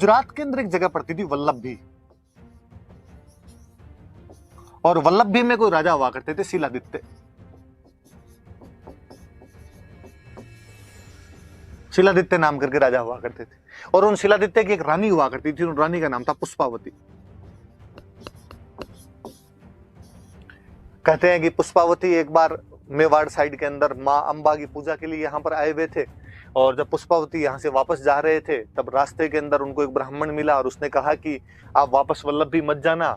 गुजरात के अंदर एक जगह पड़ती थी वल्लभी, और वल्लभी में कोई राजा हुआ करते थे शिलादित्य। शिलादित्य नाम करके राजा हुआ करते थे, और उन शिलादित्य की एक रानी हुआ करती थी, उन रानी का नाम था पुष्पावती। कहते हैं कि पुष्पावती एक बार मेवाड़ साइड के अंदर माँ अंबा की पूजा के लिए यहाँ पर आए हुए थे, और जब पुष्पावती यहाँ से वापस जा रहे थे तब रास्ते के अंदर उनको एक ब्राह्मण मिला, और उसने कहा कि आप वापस वल्लभी मत जाना,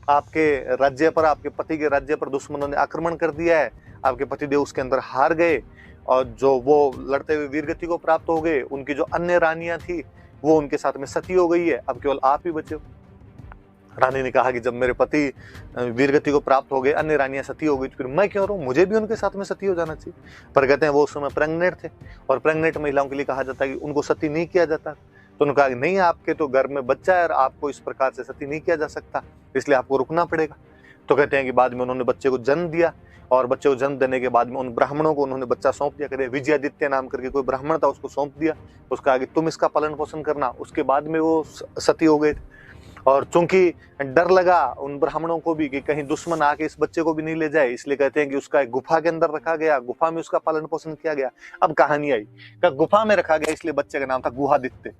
आपके राज्य पर, आपके पति के राज्य पर दुश्मनों ने आक्रमण कर दिया है, आपके पतिदेव उसके अंदर हार गए, और जो वो लड़ते हुए वीरगति को प्राप्त हो गए, उनकी जो अन्य रानियां थी वो उनके साथ में सती हो गई है, अब केवल आप ही बचे हो। रानी ने कहा कि जब मेरे पति वीरगति को प्राप्त हो गए, अन्य रानियां सती हो गई, तो फिर मैं क्यों रहूं, मुझे भी उनके साथ में सती हो जाना चाहिए। पर कहते हैं वो उस समय प्रेग्नेंट थे, और प्रेग्नेंट महिलाओं के लिए कहा जाता है कि उनको सती नहीं किया जाता। तो उन्होंने कहा कि नहीं, आपके तो घर में बच्चा है और आपको इस प्रकार से सती नहीं किया जा सकता, इसलिए आपको रुकना पड़ेगा। तो कहते हैं कि बाद में उन्होंने बच्चे को जन्म दिया, और बच्चे को जन्म देने के बाद में उन ब्राह्मणों को उन्होंने बच्चा सौंप दिया। करे विजयादित्य नाम करके कोई ब्राह्मण था, उसको सौंप दिया, उसका आगे तुम इसका पालन पोषण करना। उसके बाद में वो सती हो गए थे, और चूंकि डर लगा उन ब्राह्मणों को भी कि कहीं दुश्मन आके इस बच्चे को भी नहीं ले जाए, इसलिए कहते हैं कि उसका एक गुफा के अंदर रखा गया, गुफा में उसका पालन पोषण किया गया। अब कहानी आई कि गुफा में रखा गया, इसलिए बच्चे का नाम था गुहादित्य,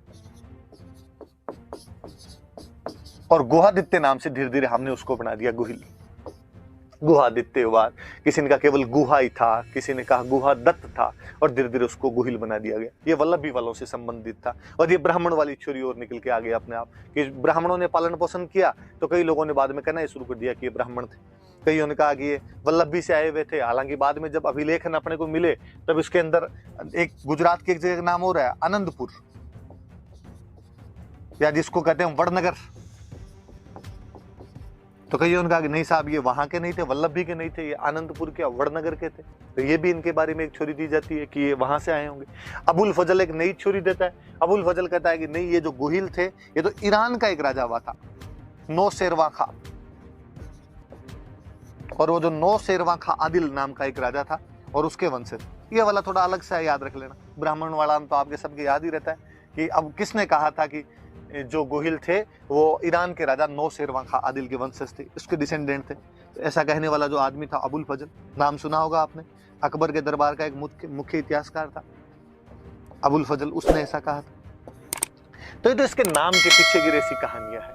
और गुहादित्य नाम से धीरे धीरे हमने उसको बना दिया गुहिल। गुहादित्य हुआ, किसी ने कहा केवल गुहा ही था, किसी ने कहा गुहादत्त था, और धीरे धीरे उसको गुहिल बना दिया गया। ये वल्लभी वालों से संबंधित था, और ये ब्राह्मण वाली छोरी और निकल के आ गया अपने आप कि ब्राह्मणों ने पालन पोषण किया, तो कई लोगों ने बाद में कहना शुरू कर दिया कि ये ब्राह्मण थे। कईयों ने कहा कि ये वल्लभी से आए हुए थे, हालांकि बाद में जब अभिलेखन अपने को मिले तब इसके अंदर एक गुजरात की एक जगह का नाम हो रहा है आनंदपुर, या जिसको कहते हैं वड़नगर। तो कईयों ने कहा कि नहीं साहब, ये वहां के नहीं थे, वल्लभी के नहीं थे, ये आनंदपुर के वड़नगर के थे। तो ये भी इनके बारे में एक छोरी दी जाती है कि ये वहां से आए होंगे। अबुल फजल एक नई छोरी देता है। अबुल फजल कहता है कि नहीं, ये जो गुहिल थे ये तो ईरान का एक राजा हुआ था, नौशेरवां खां, और वो जो नौशेरवां खां आदिल नाम का एक राजा था, और उसके वंशज। ये वाला थोड़ा अलग सा याद रख लेना, ब्राह्मण वाला तो आपके सबके याद ही रहता है कि अब किसने कहा था कि जो गोहिल थे वो ईरान के राजा नौशेरवां खां आदिल के वंशज थे, उसके डिसेंडेंट थे। तो ऐसा कहने वाला जो आदमी था अबुल फजल, नाम सुना होगा आपने, अकबर के दरबार का एक मुख्य इतिहासकार था अबुल फजल, उसने ऐसा कहा था। तो ये तो इसके नाम के पीछे की ऐसी कहानियां है।